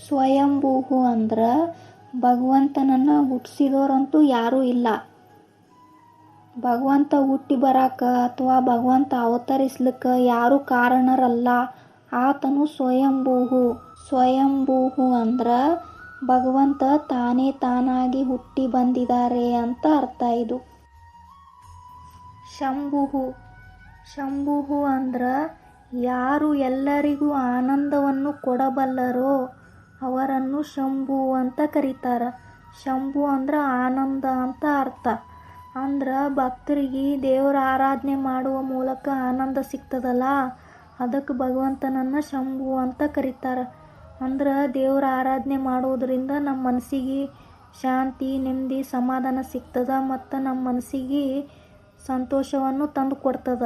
ಸ್ವಯಂಭೂ ಅಂದ್ರ ಭಗವಂತನನ್ನು ಹುಟ್ಟಿಸಿದೋರಂತೂ ಯಾರೂ ಇಲ್ಲ. ಭಗವಂತ ಹುಟ್ಟಿ ಬರಾಕ ಅಥವಾ ಭಗವಂತ ಅವತರಿಸ್ಲಿಕ್ಕೆ ಯಾರೂ ಕಾರಣರಲ್ಲ. ಆತನು ಸ್ವಯಂಭೂ. ಸ್ವಯಂಭೂ ಅಂದ್ರ ಭಗವಂತ ತಾನೇ ತಾನಾಗಿ ಹುಟ್ಟಿ ಬಂದಿದ್ದಾರೆ ಅಂತ ಅರ್ಥ. ಇದು ಶಂಭು ಅಂದ್ರ ಯಾರು ಎಲ್ಲರಿಗೂ ಆನಂದವನ್ನು ಕೊಡಬಲ್ಲರೋ ಅವರನ್ನು ಶಂಭು ಅಂತ ಕರೀತಾರ. ಶಂಭು ಅಂದ್ರ ಆನಂದ ಅಂತ ಅರ್ಥ. ಅಂದ್ರ ಭಕ್ತರಿಗೆ ದೇವರ ಆರಾಧನೆ ಮಾಡುವ ಮೂಲಕ ಆನಂದ ಸಿಗ್ತದಲ್ಲ, ಅದಕ್ಕೆ ಭಗವಂತನನ್ನ ಶಂಭು ಅಂತ ಕರೀತಾರ. ಅಂದ್ರ ದೇವರ ಆರಾಧನೆ ಮಾಡೋದ್ರಿಂದ ನಮ್ಮ ಮನಸ್ಸಿಗೆ ಶಾಂತಿ, ನೆಮ್ಮದಿ, ಸಮಾಧಾನ ಸಿಗ್ತದ ಮತ್ತು ನಮ್ಮ ಮನಸ್ಸಿಗೆ ಸಂತೋಷವನ್ನು ತಂದು ಕೊಡ್ತದ.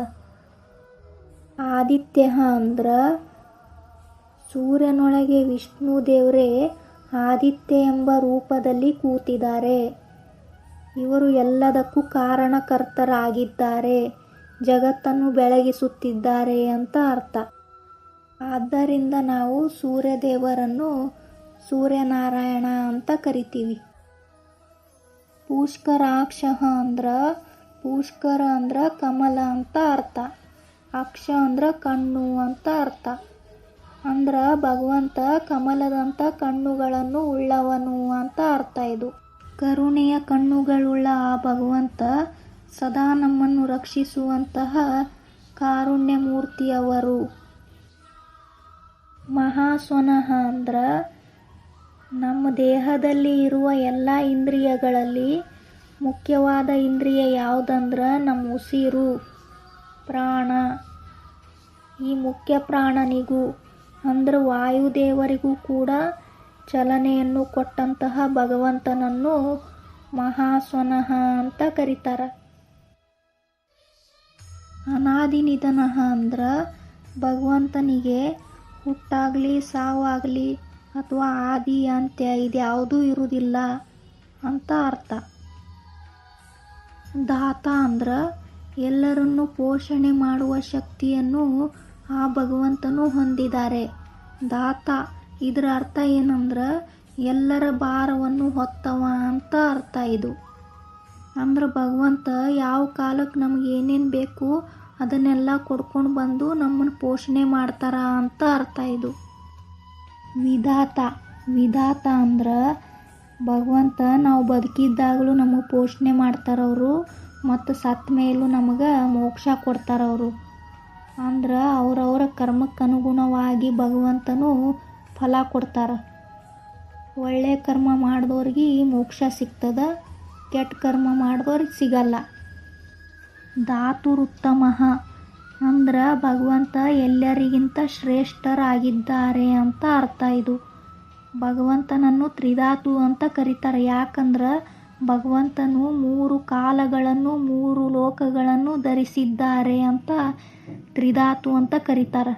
ಆದಿತ್ಯ ಅಂದ್ರ ಸೂರ್ಯನೊಳಗೆ ವಿಷ್ಣು ದೇವರೇ ಆದಿತ್ಯ ಎಂಬ ರೂಪದಲ್ಲಿ ಕೂತಿದ್ದಾರೆ. ಇವರು ಎಲ್ಲದಕ್ಕೂ ಕಾರಣಕರ್ತರಾಗಿದ್ದಾರೆ, ಜಗತ್ತನ್ನು ಬೆಳಗಿಸುತ್ತಿದ್ದಾರೆ ಅಂತ ಅರ್ಥ. ಆದ್ದರಿಂದ ನಾವು ಸೂರ್ಯದೇವರನ್ನು ಸೂರ್ಯನಾರಾಯಣ ಅಂತ ಕರಿತೀವಿ. ಪುಷ್ಕರಾಕ್ಷ ಅಂದ್ರ ಕಮಲ ಅಂತ ಅರ್ಥ. ಅಕ್ಷ ಅಂದ್ರ ಕಣ್ಣು ಅಂತ ಅರ್ಥ. ಅಂದ್ರ ಭಗವಂತ ಕಮಲದಂಥ ಕಣ್ಣುಗಳನ್ನು ಉಳ್ಳವನು ಅಂತ ಅರ್ಥ. ಇದು ಕರುಣೆಯ ಕಣ್ಣುಗಳುಳ್ಳ ಆ ಭಗವಂತ ಸದಾ ನಮ್ಮನ್ನು ರಕ್ಷಿಸುವಂತಹ ಕಾರುಣ್ಯ ಮೂರ್ತಿಯವರು. ಮಹಾಸ್ವನಃ ಅಂದ್ರ ನಮ್ಮ ದೇಹದಲ್ಲಿ ಇರುವ ಎಲ್ಲ ಇಂದ್ರಿಯಗಳಲ್ಲಿ ಮುಖ್ಯವಾದ ಇಂದ್ರಿಯ ಯಾವುದಂದ್ರ ನಮ್ಮ ಉಸಿರು, ಪ್ರಾಣ. ಈ ಮುಖ್ಯ ಪ್ರಾಣನಿಗೂ ಅಂದ್ರ ವಾಯುದೇವರಿಗೂ ಕೂಡ ಚಲನೆಯನ್ನು ಕೊಟ್ಟಂತಹ ಭಗವಂತನನ್ನು ಮಹಾಸ್ವನಃ ಅಂತ ಕರೀತಾರ. ಅನಾದಿ ನಿಧನ ಅಂದ್ರ ಭಗವಂತನಿಗೆ ಹುಟ್ಟಾಗ್ಲಿ ಸಾವಾಗಲಿ ಅಥವಾ ಆದಿ ಅಂತ್ಯ ಇದ್ಯಾವುದೂ ಇರುವುದಿಲ್ಲ ಅಂತ ಅರ್ಥ. ದಾತ ಅಂದ್ರ ಎಲ್ಲರನ್ನು ಪೋಷಣೆ ಮಾಡುವ ಶಕ್ತಿಯನ್ನು ಆ ಭಗವಂತನು ಹೊಂದಿದ್ದಾರೆ. ದಾತ ಇದರ ಅರ್ಥ ಏನಂದ್ರ ಎಲ್ಲರ ಭಾರವನ್ನು ಹೊತ್ತವ ಅಂತ ಅರ್ಥ. ಇದು ಅಂದ್ರೆ ಭಗವಂತ ಯಾವ ಕಾಲಕ್ಕೆ ನಮಗೆ ಏನೇನು ಬೇಕು ಅದನ್ನೆಲ್ಲ ಕೊಡ್ಕೊಂಡು ಬಂದು ನಮ್ಮನ್ನು ಪೋಷಣೆ ಮಾಡ್ತಾರ ಅಂತ ಅರ್ಥ. ಇದು ವಿಧಾತ ಅಂದ್ರ ಭಗವಂತ ನಾವು ಬದುಕಿದ್ದಾಗಲೂ ನಮಗೆ ಪೋಷಣೆ ಮಾಡ್ತಾರವರು ಮತ್ತು ಸತ್ತ ಮೇಲೂ ನಮಗೆ ಮೋಕ್ಷ ಕೊಡ್ತಾರವರು. ಅಂದ್ರೆ ಅವರವರ ಕರ್ಮಕ್ಕನುಗುಣವಾಗಿ ಭಗವಂತನು ಫಲ ಕೊಡ್ತಾರ. ಒಳ್ಳೆ ಕರ್ಮ ಮಾಡಿದವ್ರಿಗೆ ಮೋಕ್ಷ ಸಿಗ್ತದ, ಕೆಟ್ಟ ಕರ್ಮ ಮಾಡಿದವ್ರಿಗೆ ಸಿಗಲ್ಲ. ಧಾತುರುತ್ತಮಃ ಅಂದ್ರ ಭಗವಂತ ಎಲ್ಲರಿಗಿಂತ ಶ್ರೇಷ್ಠರಾಗಿದ್ದಾರೆ ಅಂತ ಅರ್ಥ. ಇದು ಭಗವಂತನನ್ನು ತ್ರಿಧಾತು ಅಂತ ಕರೀತಾರೆ. ಯಾಕಂದ್ರೆ ಭಗವಂತನು 3 ಕಾಲಗಳನ್ನು 3 ಲೋಕಗಳನ್ನು ಧರಿಸಿದ್ದಾರೆ ಅಂತ ತ್ರಿಧಾತು ಅಂತ ಕರೀತಾರೆ.